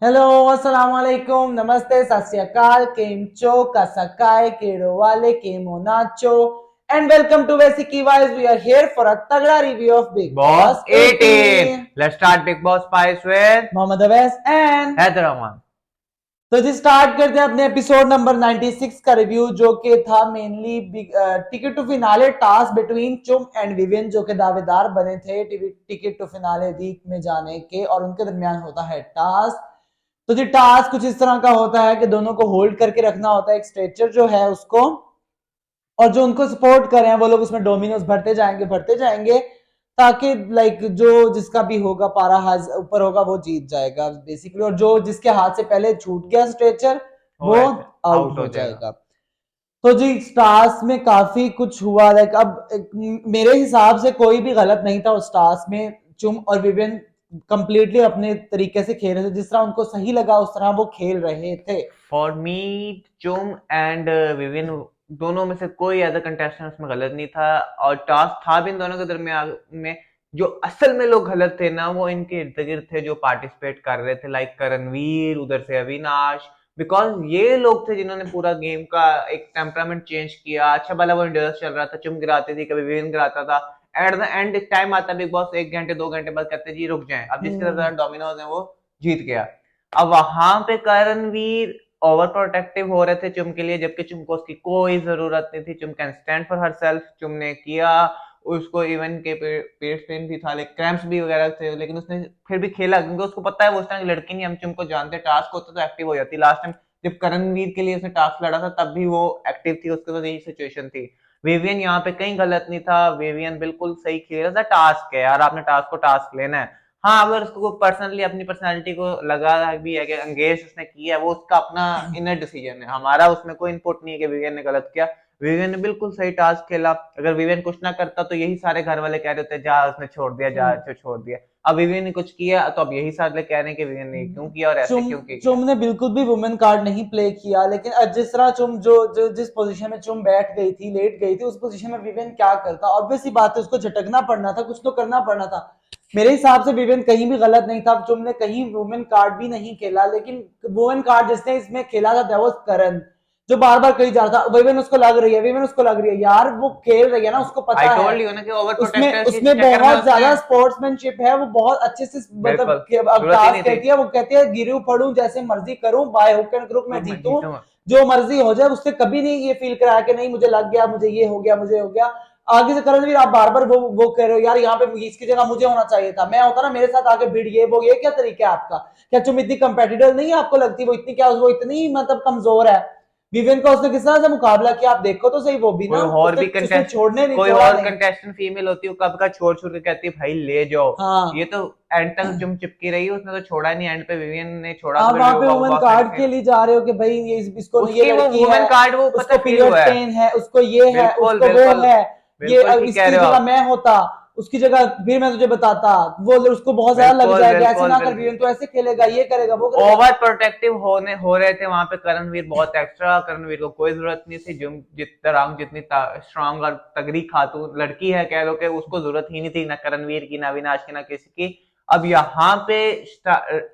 Hello, अस्सलाम वालेकुम, नमस्ते, सत श्री अकाल, केम चो, कसकाय, केड़ो वाले, chemo nacho, and welcome to Vesiki Vibes. We are here for a तगड़ा review of Big Boss Boss 18. 18. Let's start Big Boss Spice with Mohammad Awais and Hyderabad. तो जी स्टार्ट करते हैं अपने एपिसोड नंबर 96 का रिव्यू, जो कि था mainly ticket to finale task between Chum and Vivian, जो कि दावेदार बने थे टिकट टू फिनाले वीक में जाने के, और उनके दरमियान होता है टास्क। तो जी टास्क कुछ इस तरह का होता है कि दोनों को होल्ड करके रखना होता है, एक स्ट्रेचर जो है उसको, और जो उनको सपोर्ट कर रहे हैं वो लोग उसमें डोमिनोज भरते जाएंगे ताकि लाइक जो जिसका भी होगा पारा ऊपर होगा वो जीत जाएगा बेसिकली, और जो जिसके हाथ से पहले छूट गया स्ट्रेचर वो आउट हो जाएगा। तो जी स्टार्स में काफी कुछ हुआ, लाइक अब मेरे हिसाब से कोई भी गलत नहीं था उस टास्क में। चुम और विवियन कंप्लीटली अपने तरीके से खेल रहे थे, जिस तरह उनको सही लगा उस तरह वो खेल रहे थे। फॉर मी चुम एंड विविन दोनों में से कोई अदर कंटेस्टेंट उसमें गलत नहीं था, और टास्क था भी इन दोनों के दरमियान में। जो असल में लोग गलत थे ना, वो इनके इर्द गिर्द थे जो पार्टिसिपेट कर रहे थे, लाइक करणवीर, उधर से अविनाश। बिकॉज ये लोग थे जिन्होंने पूरा गेम का एक टेम्परामेंट चेंज किया। अच्छा भला वो इंटरेस्ट चल रहा था, चुम गिराती थी, कभी विविन गिराता था। एट द एंड टाइम आता बिग बॉस 1 घंटे 2 घंटे बाद कहते जी रुक जाए, अब जिसके साथ डोमिनोज है वो जीत गया। अब वहां पे करणवीर ओवर प्रोटेक्टिव हो रहे थे चुम के लिए, जबकि चुम को उसकी कोई जरूरत नहीं थी। चुम can stand for her self, चुम ने किया। उसको इवन के पेट पेन भी था, लाइक क्रैम्प्स भी वगैरह थे, लेकिन उसने फिर भी खेला क्योंकि उसको पता है वो उस टाइम लड़की नहीं, हम चुम को जानते, टास्क होता तो एक्टिव हो जाती। लास्ट टाइम जब करणवीर के लिए उसने टास्क लड़ा था तब भी वो एक्टिव थी, उसके तो यही सिचुएशन थी। विवियन यहाँ पे कहीं गलत नहीं था, विवियन बिल्कुल सही खेल रहा था। टास्क है यार, आपने टास्क को टास्क लेना है। हाँ, अगर उसको पर्सनली अपनी पर्सनालिटी को लगा भी है कि एंगेज उसने किया है, वो उसका अपना इनर डिसीजन है, हमारा उसमें कोई इनपुट नहीं है कि विवियन ने गलत किया। विवियन ने बिल्कुल सही टास्क खेला। अगर विवियन कुछ ना करता तो यही सारे घर वाले कह रहे थे जा उसने छोड़ दिया, जा छोड़ दिया। अब विवियन ने कुछ किया तो अब यही सारे कह रहे हैं कि विवियन ने क्यों किया और ऐसे चुम क्यों किया। चुम ने बिल्कुल भी वुमेन कार्ड नहीं प्ले किया, लेकिन जिस तरह चुम जो जिस पोजीशन में चुम बैठ गई थी, लेट गई थी, उस पोजीशन में विवेन क्या करता? ऑब्वियस ही बात है, उसको झटकना पड़ना था, कुछ तो करना पड़ना था। मेरे हिसाब से विवेन कहीं भी गलत नहीं था, चुम ने कहीं वुमेन कार्ड भी नहीं खेला, लेकिन वुमेन कार्ड जिसने इसमें खेला था वो करण, जो बार बार कही जा रहा था विवेन उसको लग रही है, विवेन उसको लग रही है। यार वो खेल रही है ना, उसको आई पता है टोल्ड यू ना कि ओवर उसमें प्रोटेक्टर के उसमें चक्कर में बहुत उसने ज्यादा स्पोर्ट्समैनशिप है, वो बहुत अच्छे से बिल्कुल मतलब अब जरूरत ही टास्क नहीं थी। कहती है, वो कहती है गिरू पड़ू जैसे मर्जी करूं, बाय हुक एंड क्रुक मैं तो मैं जीतूं, जीतूंगा। जो मर्जी हो जाए। उसने कभी नहीं ये फील कराया कि नहीं मुझे लग गया, मुझे ये हो गया, मुझे हो गया। आगे से करणवीर आप बार बार वो कह रहे हो यार, यहाँ पे इसकी जगह मुझे होना चाहिए था, मैं होता ना मेरे साथ आके भिड़, ये क्या तरीका है आपका? क्या तुम इतनी कंपेटिटर नहीं है आपको लगती? वो इतनी क्या, वो इतनी मतलब कमजोर है? विवेन का उसने किस तरह से मुकाबला किया आप देखो तो सही, वो भी कोई ना और उसने भी उसने कंटेस्ट छोड़ने नहीं, कोई छोड़ा और नहीं। कंटेस्टेंट फीमेल होती है, कब का छोड़ छोड़ के कहती है भाई ले जाओ। ये हाँ, तो एंड तक चुम चिपकी रही, उसने तो छोड़ा नहीं। एंड पे विवियन ने छोड़ा तो आप फिर वहां पे बिग वुमेन बॉस ने कार्ड के डिसाइड। लिए जा रहे हो कि भाई ये इसको ये उसकी वो लड़की है, वुमेन कार्ड वो पता उसको फील पीरियड हुआ है। पेन है, उसको ये है, बिल्कुल उसको वो बिल्कुल है, ये बिल्कुल ठीक कह इसकी रहे हो जगह आप। मैं होता, उसकी जगह फिर मैं तुझे बताता, वो उसको बहुत ज्यादा लग बिल्कुल जाएगा, ऐसे बिल्कुल ना कर, बिल्कुल। विवेन तो ऐसे खेलेगा, ये करेगा, वो करेगा। ओवर प्रोटेक्टिव होने हो रहे थे वहां पे करणवीर बहुत एक्स्ट्रा। करणवीर को कोई जरूरत नहीं थी, जितनी स्ट्रांग और तगड़ी खातून लड़की है कह लो, कि उसको जरूरत ही नहीं थी ना करणवीर की, ना अविनाश की, ना किसी की। अब यहाँ पे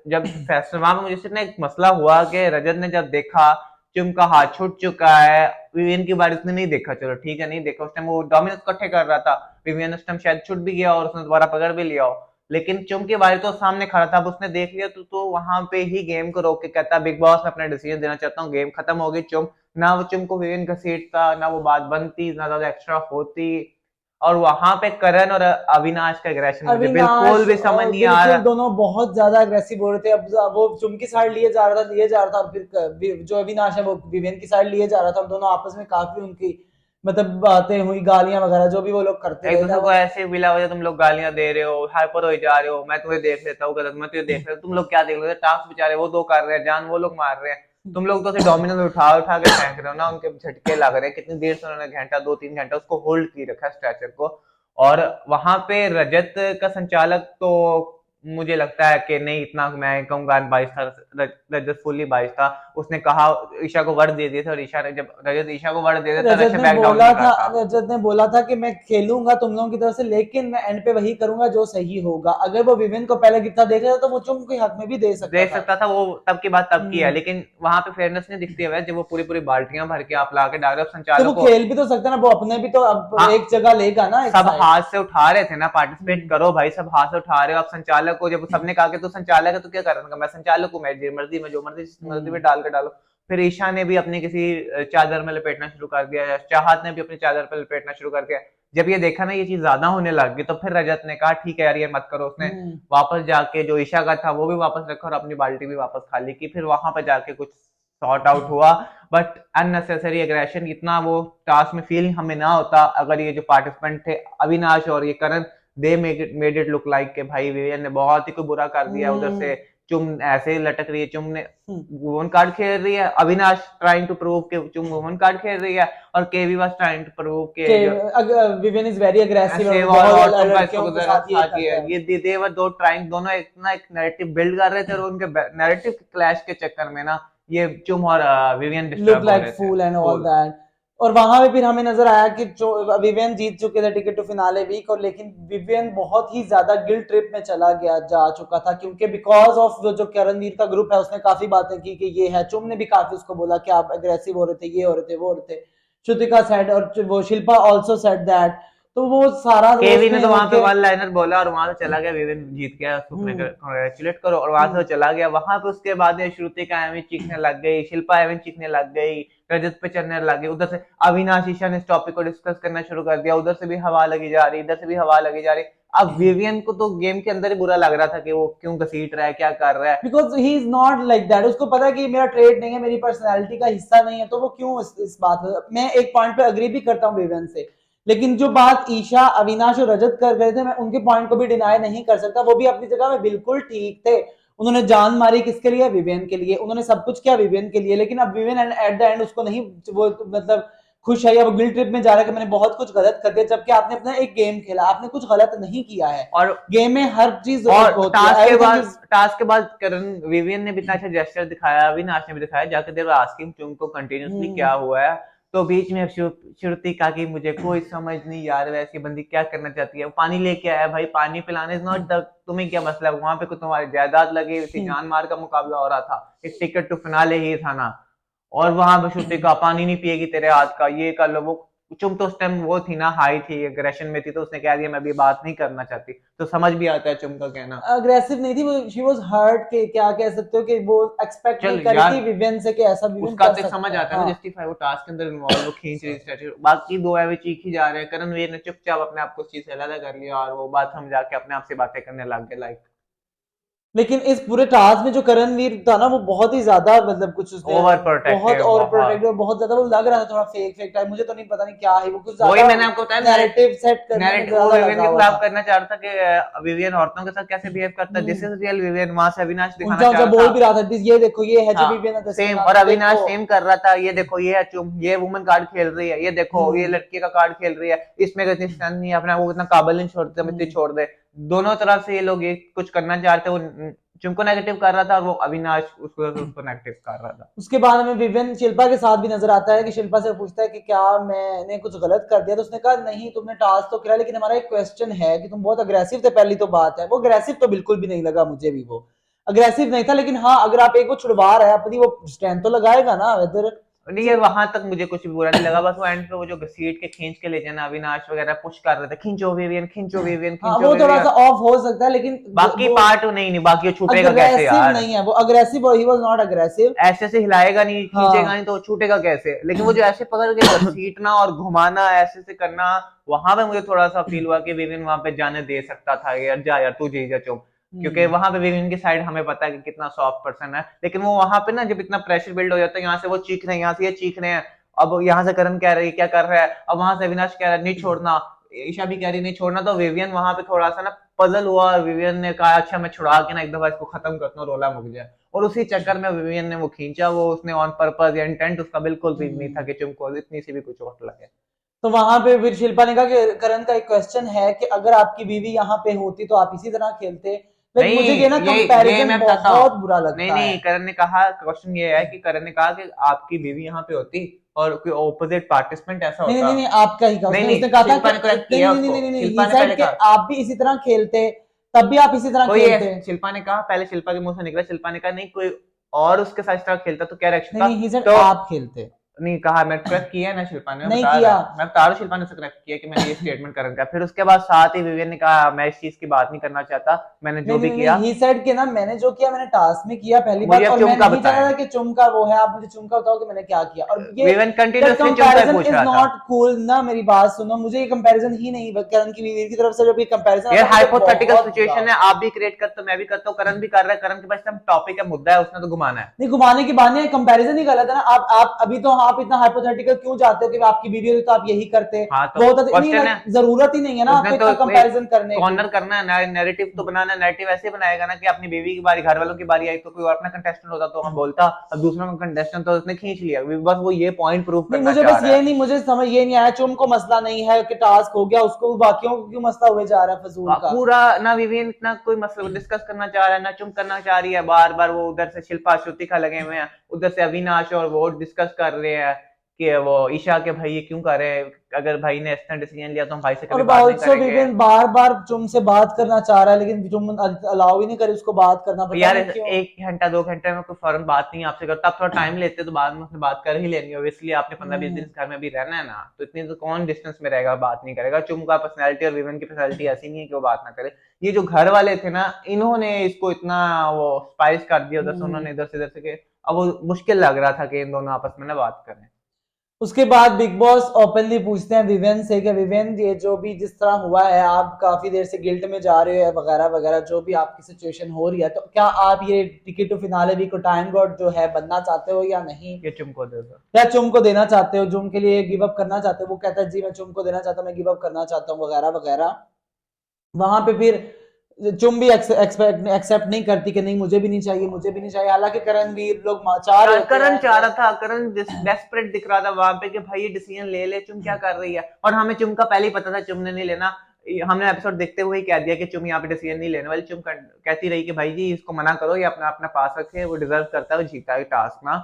जब फैसला वहां पे मुझे सिर्फ ना एक मसला हुआ कि रजत ने जब देखा चुम का हाथ छूट चुका है, विवियन की बार उसने नहीं देखा, चलो ठीक है नहीं देखा, उस टाइम वो डोमिनेंस इकट्ठे कर रहा था। विवियन उस टाइम शायद छूट भी गया और उसने दोबारा पकड़ भी लिया हो, लेकिन चुम के बारे तो सामने खड़ा था, अब उसने देख लिया तो वहां पे ही गेम को रोक के कहता बिग बॉस मैं अपना डिसीजन देना चाहता हूँ, गेम खत्म हो गई। चुम ना वो चुम को विवियन घसीटता, ना वो बात बनती, ना ज्यादा एक्स्ट्रा होती। और वहां पे करण और अविनाश का एग्रेशन मुझे अविनाश बिल्कुल भी समझ नहीं आ बिल्कुल रहा। दोनों बहुत ज्यादा अग्रेसिव हो रहे थे। अब वो चुम की साइड लिए जा रहा था, और फिर जो अविनाश है वो विवेन की साइड लिए जा रहा था, और दोनों आपस में काफी उनकी मतलब बातें हुई, गालियां वगैरह जो भी वो लोग करते एक रहे दूसरे थे को ऐसे बिला वजह तुम लोग गालियां दे रहे हो, हाइपर हो जा रहे हो, मैं तुम्हें देख लेता हूँ गलत, मैं तुझे देख लेता हूँ, तुम लोग क्या देख रहे हो? टास्क बेचारे वो दो कर रहे हैं, जान वो लोग मार रहे हैं, तुम लोग तो डोमिनोज उठा उठा के फेंक रहे हो ना, उनके झटके लग रहे हैं। कितनी देर से उन्होंने घंटा 2-3 घंटा उसको होल्ड की रखा स्ट्रेचर को। और वहां पे रजत का संचालक तो मुझे लगता है कि नहीं, इतना मैं कहूंगा बाइस था, रजत फुल्ली बाइस था। उसने कहा, ईशा को वर्ड दे दिए थे, और ईशा ने जब रजत ईशा को वर्ड दे दिया था, रजत रजत ने बैक डाउन बोला नहीं था करता। रजत ने बोला था कि मैं खेलूंगा तुम लोगों की तरफ से, लेकिन मैं एंड पे वही करूंगा जो सही होगा। अगर वो विविन को पहले गिरता देख रहा था तो वो चुम के हक में भी दे सकता दे था। सकता था, वो तब की बात तब की है, हम्म। लेकिन वहां पे फेयरनेस नहीं दिखती है जब वो पूरी पूरी बाल्टियां भर के आप ला के डाल रहे हो तो वो संचालक को। खेल भी तो सकता है ना, वो अपने भी तो अब हाँ, एक जगह लेगा ना एक सब साइड। हाथ से उठा रहे थे ना, पार्टिसिपेट हम्म। करो भाई, सब हाथ से उठा रहे हो। आप संचालक को जब सबने कहा कि तू संचालक है तो क्या कर रहा था, मैं संचालक हूँ, मेरी मर्जी में जो मर्जी मर्जी में डाल के डालो। फिर ईशा ने भी अपनी किसी चादर में लपेटना शुरू कर दिया, चाहत ने भी अपनी चादर पर लपेटना शुरू कर दिया। जब ये देखा ना ये चीज ज्यादा होने लग गई, तो फिर रजत ने कहा ठीक है यार, ये मत करो। उसने हम्म। वापस जाके जो ईशा का था वो भी वापस रखा, और अपनी बाल्टी भी वापस खाली की। फिर वहां पर जाके कुछ सॉर्ट आउट हुआ, बट अननेसेसरी एग्रेशन इतना वो टास्क में फील हमें ना होता अगर ये जो पार्टिसिपेंट थे अविनाश और ये Karan, they made it look like के भाई विवियन ने बहुत ही कोई बुरा कर दिया उधर से। चुम ऐसे ही लटक रही है, चुम ने वुमन कार्ड खेल रही है, अविनाश ट्राइंग टू प्रूव के चुम वुमन कार्ड खेल रही है, और केवी वाज ट्राइंग टू प्रूव के विविन इज वेरी अग्रेसिव और ऐसे वो बहुत तुम का इसको लड़कियों के साथ ये साथ ही करता है। है। ये देवर दो ट्राइंग दोनों एक ना एक नैरेटिव बिल्ड कर रहे थे, और उनके नैरेटिव क्लैश के चक्कर में ना ये चुम और विवियन लुक डिस्टर्ब हो लाइक रहे थे full and all full. That. और वहां पे फिर हमें नजर आया कि जो विवियन जीत चुके थे टिकट टू फिनाले वीक, और लेकिन विवियन बहुत ही ज्यादा गिल्ट ट्रिप में चला गया जा चुका था, क्योंकि बिकॉज ऑफ जो करणवीर का ग्रुप है उसने काफी बातें की कि ये है, चुम ने भी काफी उसको बोला कि आप अग्रेसिव हो रहे थे, ये हो रहे थे, वो हो रहे थे। श्रुतिका सेड और वो शिल्पा आल्सो सेड दैट। तो वो सारा केवी ने उसमें तो वहां पे होके वन लाइनर बोला, और वहां से चला गया, विविन जीत गया, उसको हम्म। कांग्रेचुलेट करो, और वहां से वो चला गया। वहां पे उसके बाद श्रुति का एवं चीखने लग गई, शिल्पा एवं चीखने लग गई, रजत पे चढ़ने लग गई, उधर से अविनाश ईशा ने इस टॉपिक को डिस्कस करना शुरू कर दिया, उधर से भी हवा लगी जा रही, इधर से भी हवा लगी जा रही। अब विवियन को तो गेम के अंदर ही बुरा लग रहा था कि वो क्यों घसीट रहा है, क्या कर रहा है। Because he is not like that, उसको पता है कि मेरा ट्रेड नहीं है, मेरी पर्सनैलिटी का हिस्सा नहीं है, तो वो क्यों इस बात। मैं एक पॉइंट पे अग्री भी करता हूँ विवेन से, लेकिन जो बात ईशा अविनाश और रजत कर रहे थे मैं उनके पॉइंट को भी डिनाई नहीं कर सकता। वो भी अपनी जगह में बिल्कुल ठीक थे। उन्होंने जान मारी किसके लिए, विवेन के लिए, उन्होंने सब कुछ किया विवेन के लिए, लेकिन अब विवेन एट द एंड उसको नहीं, वो मतलब खुश है या वो गिल्ट ट्रिप में जा रहा है कि मैंने बहुत कुछ गलत कर दिया, जबकि आपने अपना एक गेम खेला, आपने कुछ गलत नहीं किया है। और गेम में हर चीज और होती है, एवरीथिंग इज। टास्क के बाद करण विवियन ने भी इतना अच्छा जेस्चर दिखाया, अविनाश ने भी दिखाया, जाके देर आस्किंग तुम को कंटिन्यूसली क्या हुआ है। तो बीच में श्रुति का कि मुझे कोई समझ नहीं यार, वैसी बंदी क्या करना चाहती है, वो पानी लेके आया भाई, पानी पिलाने इज नॉट द, तुम्हें क्या मसला है वहां पे, को तुम्हारी जायदाद लगी हुई थी, जान मार का मुकाबला हो रहा था, एक टिकट टू फिनाले ही था ना, और वहां पे श्रुति का पानी नहीं पिएगी तेरे हाथ का, ये कर लो वो। चुम तो उस टाइम वो थी ना, हाई थी, एग्रेशन में थी, तो उसने कह दिया मैं अभी बात नहीं करना चाहती, तो समझ भी आता है चुम का कहना। अग्रेसिव नहीं थी वो, शी वाज हर्ट के क्या कह सकते हो कि वो एक्सपेक्ट चल नहीं करी यार, थी विवियन से कि ऐसा विवियन उसका कर तो समझ सकता है। आता है ना, हाँ। जस्टिफाई, वो टास्क के अंदर इन्वॉल्व, वो खींच रही स्ट्रेटजी, बाकी दो है वे चीख ही जा रहे हैं। करणवीर ने चुपचाप अपने आप को उस चीज से अलग कर लिया, और वो बात हम जाके अपने आप से बातें करने लग गए लाइक लेकिन इस पूरे टास्क में जो करणवीर था ना वो बहुत ही ज्यादा मतलब कुछ उसने ओवर बहुत प्रोटेक्टिव और बहुत। प्रोटेक्टिव और बहुत ज्यादा वो लग रहा था थोड़ा फेक फेक टाइप, मुझे तो नहीं पता नहीं क्या है वो, कुछ वही ज्यादा मैंने आपको बताया, नैरेटिव सेट करने में नैरेटिव वो ज्यादा विवियन लगा के हुआ खिलाफ था। करना चाह रहा था कि विवियन औरतों के साथ कैसे बिहेव करता है, दिस इज रियल विवियन, वहां से अविनाश दिखाना उल्टा चाह उल्टा रहा बोल था। भी रहा था, "दिस ये देखो ये है जो हाँ विवियन है सेम, दस्तीना और अविनाश देखो"। सेम कर रहा था, ये देखो ये है चुम, ये वुमन कार्ड खेल रही है, ये देखो ये हम्म। लड़की का कार्ड खेल रही है, इसमें इतनी स्ट्रेंथ नहीं है, अपना वो इतना काबिल नहीं छोड़ते, हम इतनी छोड़ दे। दोनों तरफ से ये लोग ये कुछ करना चाहते, वो चुम को नेगेटिव कर रहा था, और वो अविनाश उसको नेगेटिव कर रहा था। उसके बाद हमें विविन शिल्पा के साथ भी नजर आता है कि शिल्पा से पूछता है कि क्या मैंने कुछ गलत कर दिया, तो उसने कहा नहीं तुमने टास्क तो किया, लेकिन हमारा एक क्वेश्चन है कि तुम बहुत अग्रेसिव थे, पहली तो बात है। वो अग्रेसिव तो बिल्कुल भी नहीं लगा मुझे भी, वो अग्रेसिव नहीं था, लेकिन हाँ अगर आप एक वो छुड़वा रहे हैं अपनी, वो स्ट्रेंथ तो लगाएगा ना इधर। नहीं यार, वहां तक मुझे कुछ भी बुरा नहीं लगा, बस वो एंड पे वो जो घसीट के खींच के ले जाना, अविनाश वगैरह पुश कर रहे थे, खींचो विवियन, खींचो विवियन, हाँ खींचो वो थोड़ा सा विवियन। ऑफ हो सकता है, लेकिन बाकी वो पार्ट नहीं, नहीं बाकी वो छूटेगा कैसे अग्रेसिव यार, नहीं है, वो अग्रेसिव और ही वाज नॉट अग्रेसिव। ऐसे से हिलाएगा नहीं, खींचेगा नहीं, हाँ। तो छूटेगा कैसे। लेकिन वो जो ऐसे पकड़ के घसीटना और घुमाना, ऐसे से करना, वहां पे मुझे थोड़ा सा फील हुआ कि विविन वहां पे जाने दे सकता था, यार जा यार तू जी जा चुप, क्योंकि वहां पे विविन की साइड हमें पता है कि कितना सॉफ्ट पर्सन है, लेकिन वो वहां पे ना जब इतना प्रेशर बिल्ड हो जाता है, यहाँ से वो चीख रहे हैं, यहाँ से ये चीख रहे हैं, अब यहाँ से करण कह रही है क्या कर रहा है, अब वहां से अविनाश कह रहा है नहीं छोड़ना, ईशा भी कह रही नहीं छोड़ना, तो विवियन वहां पे थोड़ा सा ना पजल हुआ, विवियन ने कहा अच्छा मैं छुड़ा के ना एक दफा इसको खत्म करता हूँ, रोला मुक जाए, और उसी चक्कर में विवियन ने वो खींचा, वो उसने ऑन पर्पस या इंटेंट उसका बिल्कुल भी नहीं था कि तुमको इतनी सी भी कुछ चोट लगे। तो वहां पे फिर शिल्पा ने कहा कि करण का एक क्वेश्चन है कि अगर आपकी बीवी यहाँ पे होती तो आप इसी तरह खेलते। लाइक मुझे ये ना कंपैरिजन मैं बताता हूँ। बहुत बुरा लगता नहीं है। नहीं, करण ने कहा, क्वेश्चन ये है कि करण ने कहा कि आपकी बीवी यहाँ पे होती और कोई ऑपोजिट पार्टिसिपेंट ऐसा नहीं होता। नहीं नहीं, आपका ही कहा नहीं उसने, नहीं, उसने कहा था शिल्पा कि ने करेक्ट नहीं किया नहीं नहीं उसको, नहीं नहीं, शिल्पा ही ने सेड पहले कि कहा। आप भी इसी तरह खेलते, तब भी आप इसी तरह कोई खेलते। शिल्पा ने कहा, पहले शिल्पा के मुंह से निकला, शिल्पा ने कहा नहीं कोई और उसके साथ इस तरह खेलता तो क्या रिएक्शन नहीं था। नहीं, ही सेड तो आप खेलते। नहीं कहा, मैं करेक्ट किया ना शिल्पा ने, नहीं किया। मैं बता रहा हूँ शिल्पा ने उसे करेक्ट किया कि मैंने ये स्टेटमेंट करण का। फिर उसके बाद साथ ही विवियन ने कहा मैं इस चीज की बात नहीं करना चाहता, मैंने जो नहीं भी नहीं किया। नहीं, ही सेड कि ना मैंने जो किया मैंने टास्क में किया पहली मुझे बात, अब और चुम मैं का नहीं चाहता बताएं। था कि चुम का वो है, आप मुझे चुम का बताओ कि मैंने क्या किया। और ये विवियन दैट कंटिन्यूअसली चुम का कंपैरिजन पूछ इज रहा था। नॉट कूल ना, मेरी बात सुनो, मुझे ये कंपैरिजन ही नहीं, करण की बीवी की तरफ से जब ये कंपैरिजन यार आता है मुझे हाइपोथेटिकल बहुत बुरा सिचुएशन है, होता है। आप भी क्रिएट करते हो, मैं भी करता हूँ, करण भी कर रहा है, करण के पास टॉपिक है, मुद्दा है, उसने तो घुमाना है। नहीं, घुमाने की बात नहीं है, कंपैरिजन ही गलत है ना। आप अभी तो आप इतना हाइपोथेटिकल क्यों जाते हो कि आपकी बीवी होती तो आप यही करते। हाँ तो वो होता तो नहीं, क्वेश्चन है, जरूरत ही नहीं है ना उसने आपको तो इतना एक कंपैरिजन करने की। कॉर्नर करना है, नैरेटिव तो बनाना है, नैरेटिव ऐसे बनाएगा ना कि अपनी बीवी की बारी, घर वालों की बारी आई तो कोई और अपना कंटेस्टेंट होता तो हम बोलता, अब दूसरा का कंटेस्टेंट तो उसने खींच लिया, बस वो ये पॉइंट प्रूव नहीं, करना मुझे चाह बस रहा ये है। नहीं, मुझे समझ ये नहीं आया, चुम को मसला नहीं है कि टास्क हो गया, उसको बाकियों को क्यों मसला हुए जा रहा है फजूल का। पूरा ना विवेन इतना कोई मसला डिस्कस करना चाह रहा है ना चुम करना चाह रही है, बार बार वो उधर से शिल्पा श्रुतिका लगे हुए हैं, उधर से अविनाश और वो डिस्कस कर रहे हैं कि वो ईशा के भाई ये क्यों कर रहे हैं, अगर भाई ने ऐसा डिसीजन लिया तो हम भाई से कभी और बात नहीं ऑल्सो करेंगे। विवेन बार बार चुम से बात करना चाह रहा है, लेकिन चुम अलाउ ही नहीं करे उसको बात करना, तो पता यार नहीं क्यों। 1 घंटा 2 घंटे में कोई फौरन बात नहीं आपसे करता, आप थोड़ा टाइम लेते तो बाद में उसने बात कर ही लेनी, ऑब्वियसली आपने 15-20 दिन घर में भी रहना है ना, तो इतनी तो कौन डिस्टेंस में रहेगा, बात नहीं करेगा। चुम का पर्सनैलिटी और विवेन की पर्सनैलिटी ऐसी नहीं है कि वो बात ना करे। ये जो घर वाले थे ना, इन्होंने इसको इतना वो स्पाइस कर दिया उधर से, उन्होंने इधर से इधर से के अब वो मुश्किल लग रहा था कि इन दोनों आपस में ना बात करें। उसके बाद बिग बॉस ओपनली पूछते हैं विवेन से कि विवेन ये जो भी जिस तरह हुआ है, आप काफी देर से गिल्ट में जा रहे हो वगैरह वगैरह, जो भी आपकी सिचुएशन हो रही है, तो क्या आप ये टिकट टू फिनाले वीक को टाइम गॉड जो है बनना चाहते हो या नहीं, ये चुम को दे दो। या चुम को देना चाहते हो, चुम के लिए गिव अप करना चाहते हो। वो कहता है जी मैं चुम को देना चाहता हूँ, मैं गिव अप करना चाहता हूँ वगैरह वगैरह। वहां पे फिर चुम भी एक्सेप्ट नहीं करती कि नहीं मुझे भी नहीं चाहिए, मुझे भी नहीं चाहिए, हालांकि करणवीर लोग चाह रहे होते करण हैं चाह कि रहा था, करण डेस्परेट दिख रहा था वहां पे कि भाई ये डिसीजन ले ले, चुम क्या कर रही है, और हमें चुम का पहले ही पता था चुम ने नहीं लेना। हमने एपिसोड देखते हुए ही कह दिया कि चुम यहाँ पे डिसीजन नहीं लेने वाली, चुम कहती रही कि भाई जी इसको मना करो, ये अपना अपना पास रखे, वो डिजर्व करता है, वो जीता है टास्क ना।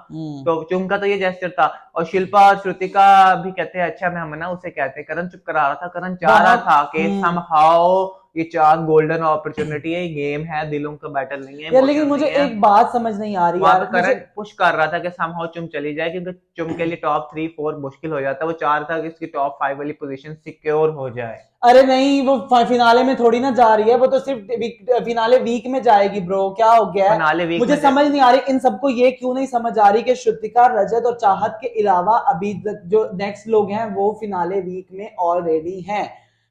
तो चुम का तो ये जेस्चर था, और शिल्पा और श्रुतिका भी कहते हैं अच्छा मैं मना उसे कहते हैं, करण चुप करा रहा था, करण चाह रहा था कि समहाउ ये चांस गोल्डन अपॉर्चुनिटी है, ये गेम है, दिलों का बैटल नहीं है, यार, लेकिन इमोशन मुझे नहीं है। एक बात समझ नहीं आ रही वहां पे यार, मुझे करण पुश कर रहा था कि समहाउ चुम चली जाए, क्योंकि चुम के लिए टॉप 3-4 मुश्किल हो जाता है, वो चाह रहा था कि इसकी टॉप 5 वाली पोजीशन सिक्योर हो जाए। अरे नहीं, वो फिनाले में थोड़ी ना जा रही है, वो तो सिर्फ फिनाले वीक में जाएगी ब्रो, क्या हो गया है। फिनाले वीक मुझे में समझ नहीं आ रही इन सबको, ये क्यों नहीं समझ आ रही कि श्रुतिका, रजत और चाहत के अलावा अभी जो नेक्स्ट लोग हैं वो फिनाले वीक में ऑलरेडी हैं।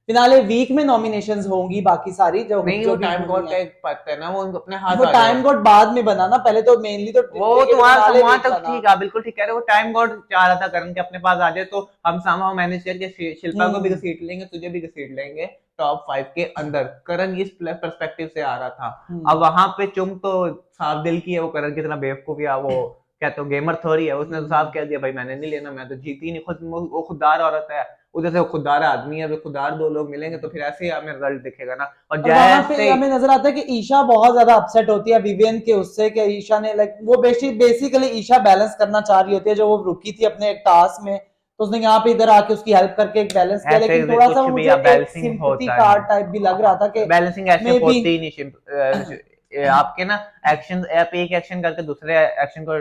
फिनाले वीक में नॉमिनेशंस होंगी बाकी सारी जो नहीं, जो वो भी टाइम होनी गॉड का है। एक पता है ना, वो अपने हाथ वो आ टाइम जाए। गॉड बाद में बना ना, पहले तो मेनली तो वो तो टिकट फिनाले वहां वीक तक बना। ठीक है, बिल्कुल ठीक कह रहे हो, वो टाइम गॉड चाह रहा था करण के अपने पास आ जाए, तो हम समहाउ मैनेज करके शिल्पा को भी घसीट लेंगे, तुझे भी घसीट लेंगे टॉप 5 के अंदर। करण इस पर्सपेक्टिव से आ रहा था। अब वहां पे चुम तो साफ दिल की है, वो करण की तरह बेवकूफ या वो क्या तो गेमर थोड़ी है, उसने तो साफ कह दिया भाई मैंने नहीं लेना, मैं तो जीती नहीं, खुद वो खुददार औरत है, उधर से वो खुददार आदमी है, वो खुददार दो लोग मिलेंगे तो फिर ऐसे ही हमें रिजल्ट दिखेगा ना। और और वहां पे जैसे हमें नजर आता है कि ईशा बहुत ज्यादा अपसेट होती है विवियन के उससे, कि ईशा ने लाइक वो बेसिकली ईशा बैलेंस करना चाह रही होती है, जो वो रुकी थी अपने एक टास्क में, तो उसने यहाँ पे इधर आके उसकी हेल्प करके एक बैलेंस किया, ऐसे लेकिन थोड़ा सा कुछ भी मुझे एक बैलेंसिंग सिंपैथी होता कार्ड नहीं, टाइप भी लग रहा था कि बैलेंसिंग ऐसे मे बी। होती ही नहीं। आपके ना एक्शन, आप एक एक्शन करके दूसरे एक्शन को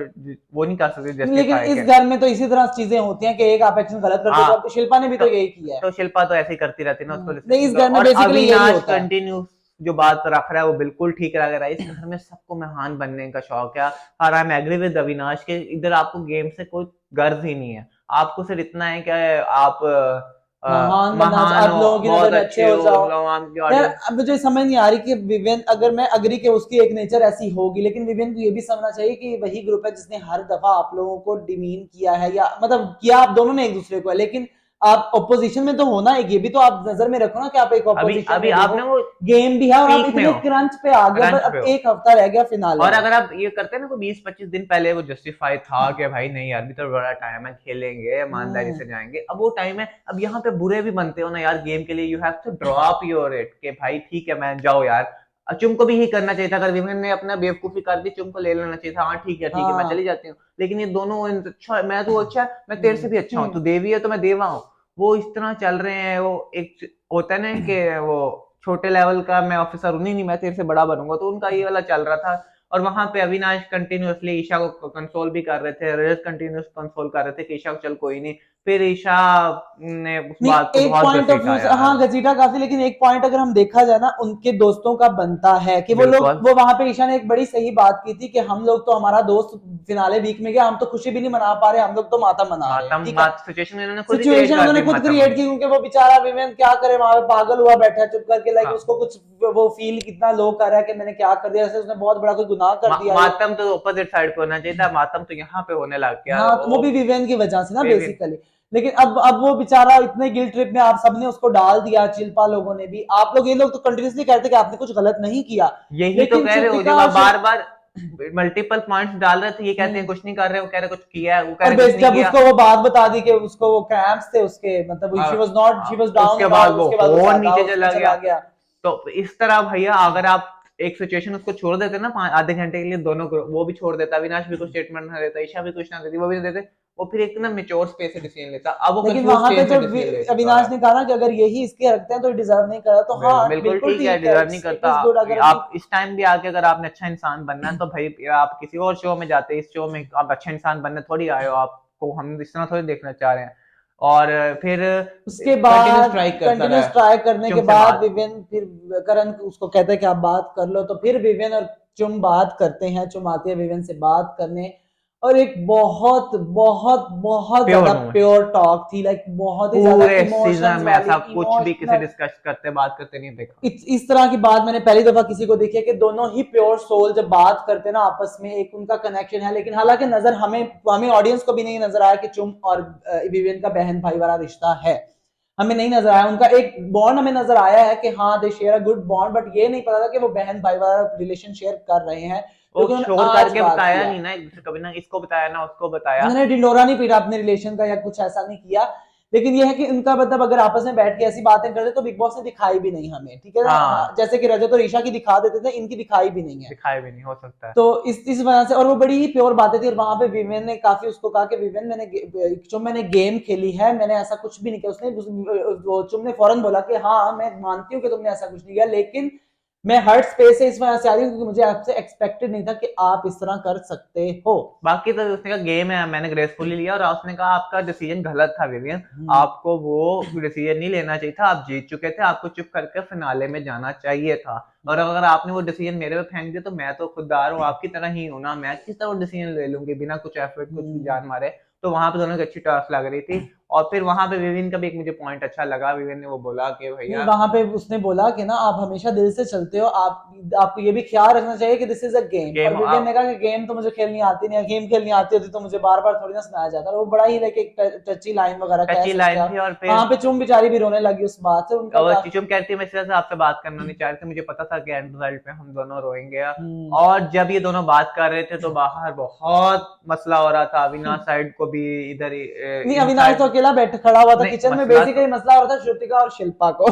वो नहीं कर सकते लेकिन जस्टिफाई इस के। घर में तो इसी तरह चीजें होती हैं कि एक आप एक्शन गलत करते हो, हाँ तो शिल्पा ने भी तो, तो यही किया है। तो शिल्पा तो ऐसे ही करती रहती है ना, उसको नहीं, इस करो। घर में और बेसिकली यही अविनाश होता है। कंटिन्यू जो बात रख रहा है वो बिल्कुल ठीक लग रहा है, इस घर में सबको महान बनने का शौक है, और I am agree with Avinash के इधर आपको गेम से कोई गर्ज ही नहीं है, आपको सिर्फ इतना है कि आप महान बनना महान आप हो, लोगों की बहुत नजर में अच्छे अच्छे हो हो, जाओ। लोग आपकी यार ऑडियंस। अब मुझे समझ नहीं आ रही कि विवेन, अगर मैं अग्री के उसकी एक नेचर ऐसी होगी, लेकिन विवेन को ये भी समझना चाहिए कि वही ग्रुप है जिसने हर दफा आप लोगों को डिमीन किया है, या मतलब किया आप दोनों ने एक दूसरे को है, लेकिन आप ऑपोजिशन में तो होना है, ये भी तो आप नजर में रखो ना कि आप एक अभी ऑपोजिशन अभी में भी हो, आपने वो गेम भी है, और आप पीक में इतने हो, क्रंच पे आ गए, क्रंच अब पे हो। एक हफ्ता रह गया फिनाले और में। अगर आप ये करते हैं ना, कोई 20-25 दिन पहले वो जस्टिफाई था कि भाई नहीं यार अभी तो बड़ा टाइम है, खेलेंगे ईमानदारी से जाएंगे, अब वो टाइम है, अब यहाँ पे बुरे भी बनते हो ना यार गेम के लिए, you have to drop your it के भाई ठीक है मैं जाओ यार, चुम को भी यही करना चाहिए था, अगर विवेन ने अपना बेवकूफी कर दी चुम को ले लेना चाहिए था, हाँ ठीक है मैं चली हाँ। जाती हूँ, लेकिन ये दोनों अच्छा, मैं तो अच्छा, मैं तेरे से भी अच्छा हूँ, तू हम्म। देवी है तो मैं देवा हूँ, वो इस तरह चल रहे हैं। वो एक होता है ना कि वो छोटे लेवल का मैं ऑफिसर हूँ, नहीं मैं तेरे से बड़ा बनूंगा, तो उनका ये वाला चल रहा था। और वहां पे अविनाश कंटिन्यूअसली ईशा को कंसोल भी कर रहे थे, रजत कंटिन्यूस कंसोल कर रहे थे कि ईशा को चल कोई नहीं, फिर ईशा ने उस नहीं, बात को एक बहुत पॉइंट ऑफ घसीटा व्यू से यार। हाँ घसीटा काफी, लेकिन एक पॉइंट अगर हम देखा जाए ना, उनके दोस्तों का बनता है कि वो लोग, बिल्कुल वो वहां पे ईशा ने एक बड़ी सही बात की थी कि हम लोग तो, हमारा दोस्त फिनाले वीक में गया, हम तो खुशी भी नहीं मना पा रहे, हम लोग तो मातम मना रहे हैं, मातम ठीक है। बात सिचुएशन इन्होंने खुद ही क्रिएट सिचुएशन कर उन्होंने दी, खुद मातम क्रिएट की, क्योंकि वो बेचारा विवेन क्या करे, वहां पे पागल हुआ बैठा है चुप करके, लाइक हाँ। उसको कुछ वो फील कितना लो कर रहा है कि मैंने क्या कर दिया, ऐसे उसने बहुत बड़ा कोई गुनाह कर दिया ये। मातम तो अपोजिट साइड पे होना चाहिए था, मातम तो यहाँ पे होने लग गया हाँ, तो वो वो। भी विवेन की वजह से ना विविन बेसिकली। लेकिन अब वो बेचारा इतने गिल्ट ट्रिप में, आप सबने उसको डाल दिया, चिल्पा लोगों ने भी, आप लोग ये लोग तो कंटिन्यूसली कहते कि आपने कुछ गलत नहीं किया, यही तो लेकिन कह रहे हो, श्रुतिका जब और आप बार बार मल्टीपल पॉइंट्स डाल रहे थे, ये कहते हैं हम्म, कुछ नहीं कर रहे, वो कह रहे कुछ किया है, वो कह और रहे कुछ नहीं जब किया। उसको वो बात बता दी कि उसको वो क्रैम्प्स थे उसके, मतलब she was not, she was down उसके एंड बाद ऑल, वो उसके बाद वो और ज्यादा नीचे उसमें चला चला गया। गया। तो इस तरह भैया अगर आप एक सिचुएशन उसको छोड़ देते ना आधे घंटे के लिए, दोनों को वो भी छोड़ देता, अविनाश भी कुछ स्टेटमेंट ना देता, ईशा भी कुछ ना देती, वो भी नहीं देते, वो फिर एक ना मेच्योर स्पेस से डिसीजन लेता, अब वो लेकिन कंफ्यूज वहां पे चेंज से तो डिसीजन ले चुका अविनाश है। ने कहा ना कि अगर यही इसके रखते हैं तो डिजर्व नहीं करा, तो हाँ बिल्कुल बिल्कुल ठीक है, ठीक है, डिजर्व नहीं इट करता। इज गुड अगर आप इस टाइम भी आके अगर आपने अच्छा इंसान बनना है तो भाई आप किसी और शो में जाते, इस शो में आप अच्छा इंसान बनने थोड़ी आए हो, आपको हम इस तरह थोड़ी देखना चाह रहे हैं। और फिर उसके कंटिन्यू बाद स्ट्राइक करता कंटिन्यूस रहा ट्राई करने के चुम से बाद बात। विवेन, फिर करण उसको कहता है कि आप बात कर लो, तो फिर विवेन और चुम बात करते हैं, चुम आती है विवेन से बात करने, और एक बहुत बहुत बहुत प्योर ज्यादा मोमेंट, प्योर टॉक थी, लाइक बहुत ही ज्यादा पूरे इमोशंस सीजन में वाली, ऐसा कुछ भी किसी इमोशनल। डिस्कस करते बात करते नहीं देखा। इस तरह की बात मैंने पहली दफा किसी को देखी है कि दोनों ही प्योर सोल जब बात करते ना आपस में, एक उनका कनेक्शन है, लेकिन हालांकि नजर हमें हमें ऑडियंस को भी नहीं नजर आया कि चुम और विवेन का बहन भाई वाला रिश्ता है, हमें नहीं नजर आया, उनका एक बॉन्ड हमें नजर आया है कि हाँ they share a good bond, but ये नहीं पता था कि वो बहन भाई वाला रिलेशन शेयर कर रहे हैं, वो क्योंकि उन्होंने शोर आज करके बात बताया किया, नहीं ना एक दूसरे, कभी ना इसको बताया ना उसको बताया। उन्होंने ढिंडोरा नहीं पीटा अपने रिलेशन का या कुछ ऐसा नहीं किया, लेकिन ये है कि उनका मतलब अगर आपस में बैठ के ऐसी बातें करते तो बिग बॉस ने दिखाई भी नहीं हमें, ठीक है ना, हाँ, जैसे कि रजत और ईशा की दिखा देते थे, इनकी दिखाई भी नहीं है। दिखाए भी नहीं हो सकता है। तो इस वजह से, और वो बड़ी ही प्योर बातें थी, और वहां पे विवेन ने काफी उसको कहा कि विवेन मैंने गेम खेली है, मैंने ऐसा कुछ भी नहीं किया, वो चुम ने फौरन बोला कि हाँ मैं मानती हूँ कि तुमने ऐसा कुछ नहीं किया, लेकिन मैं हर्ट स्पेस से इस वजह से आ रही हूँ क्योंकि मुझे आपसे एक्सपेक्टेड नहीं था कि आप इस तरह कर सकते हो। बाकी तो उसने कहा गेम है, मैंने ग्रेसफुली लिया, और उसने कहा आपका डिसीजन गलत था विवियन, हम्म। आपको वो डिसीजन नहीं लेना चाहिए था, आप जीत चुके थे, आपको चुप करके फिनाले में जाना चाहिए था। और अगर आपने वो डिसीजन मेरे पे फेंक दिया तो मैं तो खुददार हूँ, आपकी तरह ही हूं ना, मैं किस तरह डिसीजन ले लूंगी बिना कुछ एफर्ट कुछ भी हम्म। जान मारे। तो वहां पे दोनों की अच्छी टॉस लग रही थी। और फिर वहां पे विविन का भी एक मुझे पॉइंट अच्छा लगा, विविन ने वो बोला कि नहीं, भैया वहां पे उसने बोला कि ना आप हमेशा दिल से चलते हो, आप आपको ये भी ख्याल रखना चाहिए कि दिस इज अ गेम, और गेम विवेन ने कहा कि गेम तो मुझे खेलनी आती नहीं है, गेम खेलनी आती होती तो मुझे बार बार थोड़ी ना सुनाया जाता, और वो बड़ा ही लाइक एक टची लाइन वगैरह कह टची सकते हैं लाइन थी। आप। और फिर वहां पे चुम बेचारी भी रोने लगी उस बात से, उनका और काफी। चिचुम कहती है मैं इस तरह से आपसे बात करना नहीं चाह रही थी, मुझे पता था कि एंड रिजल्ट पे हम दोनों रोएंगे। हम्म। और जब ये दोनों बात कर रहे थे तो बाहर बहुत मसला हो रहा था, अविनाश साइड को भी इधर नहीं, अविनाश तो इनसाइड। अकेला बैठ खड़ा हुआ था नहीं किचन में, मसला तो बेसिकली मसला हो रहा था श्रुतिका और शिल्पा को।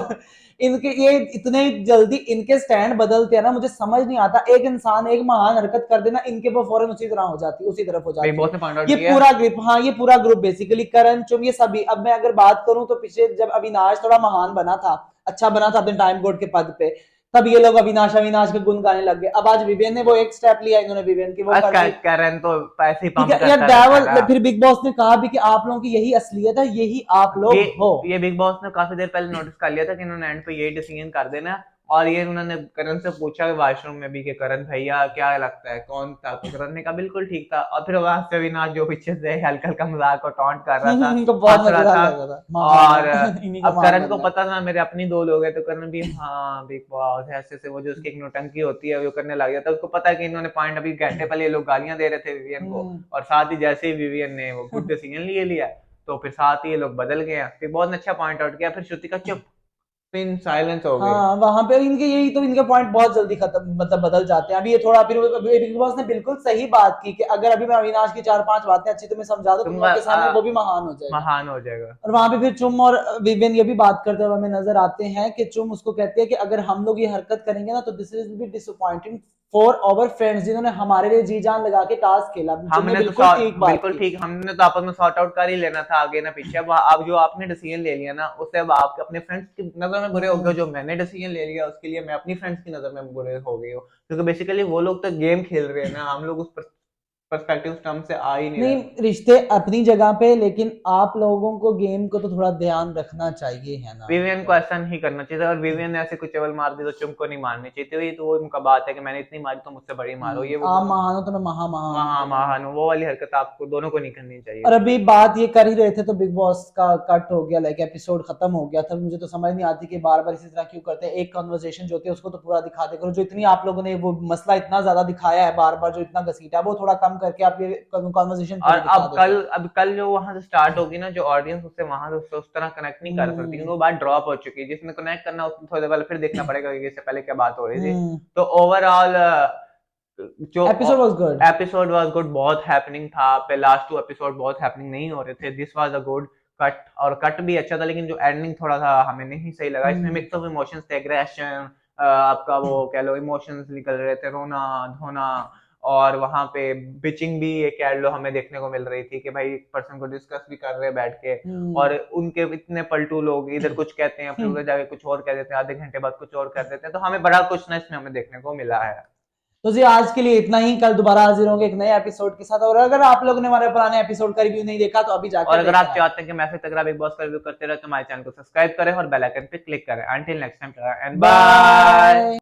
इनके ये इतने जल्दी इनके स्टैंड बदलते हैं ना, मुझे समझ नहीं आता, एक इंसान एक महान हरकत कर देना, इनके वो फौरन उसी तरह हो जाती है, उसी तरफ हो बिग जाती बॉस है। ने पॉइंट आउट ये किया। पूरा ग्रुप, हाँ ये पूरा ग्रुप बेसिकली करण चुम ये सभी, अब मैं अगर बात करूं तो पीछे जब अविनाश थोड़ा महान बना था, अच्छा बना था अपने टाइम बोर्ड के पद पे, तब ये लोग अविनाश अविनाश के गुण गाने लग गए, अब आज विवेन ने वो एक स्टेप लिया, इन्होंने विवेन की वो कर दी, करण तो पैसे ही ठीक पंप है यार करता रहता डेवल, है। फिर बिग बॉस ने कहा भी कि आप लोगों की यही असलियत है, यही आप ये लोग हो। ये बिग बॉस ने काफी देर पहले नोटिस कर लिया था कि इन्होंने एंड पे ये डिसीजन कर देना है। और ये उन्होंने करण से पूछा वॉशरूम में भी कि करण भैया क्या लगता है कौन था, तो करण ने कहा बिल्कुल ठीक था। और फिर वहां से अविनाश जो पीछे से हल्का हल्का मजाक और टॉन्ट कर रहा था, इनको बहुत हंस रहा मजेदार था। लग रहा था, महान और है। इन्हीं को अब महान करण को बनना है। पता था मेरे अपनी दो लोग हैं, तो करण भी हाँ बिग बॉस ऐसे से वो जो उसकी एक नौटंकी होती है वो करने लग गया था। उसको पता है कि इन्होंने पॉइंट अभी घंटे पहले ये लोग गालियां दे रहे थे विवियन को, हम्म। और साथ ही जैसे ही विवियन ने वो गुड डिसीजन लिए लिया तो फिर साथ ही ये लोग बदल गए हैं। फिर बहुत अच्छा पॉइंट आउट किया। फिर श्रुतिका चुप, पिन साइलेंस हो गई। हाँ वहां पे इनके यही तो इनके पॉइंट बहुत जल्दी खत्म मतलब बदल जाते हैं। अभी ये थोड़ा फिर बिग बॉस ने बिल्कुल सही बात की कि अगर अभी मैं अविनाश की 4-5 बातें अच्छी तुम्हें समझा दूं तुम तुम लोगों के सामने वो भी महान हो जाएगा। महान हो जाएगा। और वहां पे फिर चुम और विवियन ये भी बात करते हुए हमें नजर आते हैं कि चुम उसको कहती है कि अगर हम लोग ये हरकत करेंगे ना तो this will be disappointing for our friends जिन्होंने हमारे लिए जी जान लगा के टास्क खेला। चुम ने हमने तो बिल्कुल ठीक बात बिल्कुल की। ठीक, हमने तो आपस में सॉर्ट आउट कर ही लेना था आगे ना पीछे। अब जो आपने डिसीजन ले लिया ना उससे अब आप अपने फ्रेंड्स की नजर में बुरे हो गए, जो मैंने डिसीजन ले लिया उसके लिए मैं अपनी फ्रेंड्स की नजर में बुरे हो गई हूँ, क्योंकि बेसिकली वो लोग तो गेम खेल रहे हैं ना, हम लोग उस पर्सपेक्टिव टर्म से आ ही नहीं नहीं रहे। रिश्ते अपनी जगह पे लेकिन आप लोगों को गेम को तो थोड़ा ध्यान रखना चाहिए है ना विवियन को मतलब। ऐसा नहीं करना चाहिए था, और विवियन ने ऐसे कुछ चवल मार दी तो चुम को नहीं मारनी चाहिए थी। ये तो वो उनका बात है कि मैंने इतनी मारी तो मुझसे बड़ी मारो, ये वो आप दोनों महान हो तो मैं महान हूँ वहां तो महान, वो वाली हरकत आपको दोनों को नहीं करनी चाहिए और थी। अभी बात ये कर ही रहे थे तो बिग बॉस का कट हो गया लाइक एपिसोड खत्म हो गया था। मुझे तो समझ नहीं आती कि बार बार इसी तरह क्यों करते हैं। एक कन्वर्सेशन जो होती है उसको तो पूरा दिखा दे करो। जो इतनी आप लोगों ने वो मसला इतना ज्यादा दिखाया है बार बार जो इतना घसीटा है वो थोड़ा कम करके आप ये कन्वर्सेशन और पूरी दिखा देते। अब कल जो वहां से स्टार्ट होगी ना, जो ऑडियंस उससे वहां से उससे उस तरह कनेक्ट नहीं कर सकती, क्योंकि हम्म वो बात ड्रॉप हो चुकी है। जिसमें कनेक्ट करना उसमें थोड़ी देर पहले फिर देखना पड़ेगा कि इससे पहले क्या बात हो रही थी। हम्म तो ओवरऑल जो episode was good. Episode was good, बहुत हैपनिंग था। पे लास्ट 2 एपिसोड बहुत हैपनिंग नहीं हो रहे थे। This was a good cut, और कट भी अच्छा था, लेकिन जो एंडिंग थोड़ा सा हमें नहीं सही लगा। इसमें हम्म मिक्स ऑफ इमोशंस थे, एग्रेशन, आपका वो कह लो इमोशंस निकल रहे थे, रोना धोना, और वहां पे बिचिंग भी एक कह लो हमें देखने को मिल रही थी कि भाई एक पर्सन को डिस्कस भी कर रहे हैं बैठ के। हम्म और उनके इतने पलटू लोग, इधर कुछ कहते हैं फिर उधर जाके कुछ और कह देते हैं, आधे घंटे बाद कुछ और कह देते हैं, तो हमें बड़ा कुछ ना इसमें हमें देखने को मिला है। तो जी आज के लिए इतना ही। कल दोबारा हाजिर होंगे एक नए एपिसोड के साथ। और अगर आप लोगों ने हमारे पुराने एपिसोड का रिव्यू नहीं देखा तो अभी और जाकर अगर देखें आप आप। चाहते हैं कि मैं फिर तगड़ा बिग बॉस का रिव्यू करते रहे तो हमारे चैनल को सब्सक्राइब करें और बेल आइकन पे क्लिक करें। Until next time and bye. Bye.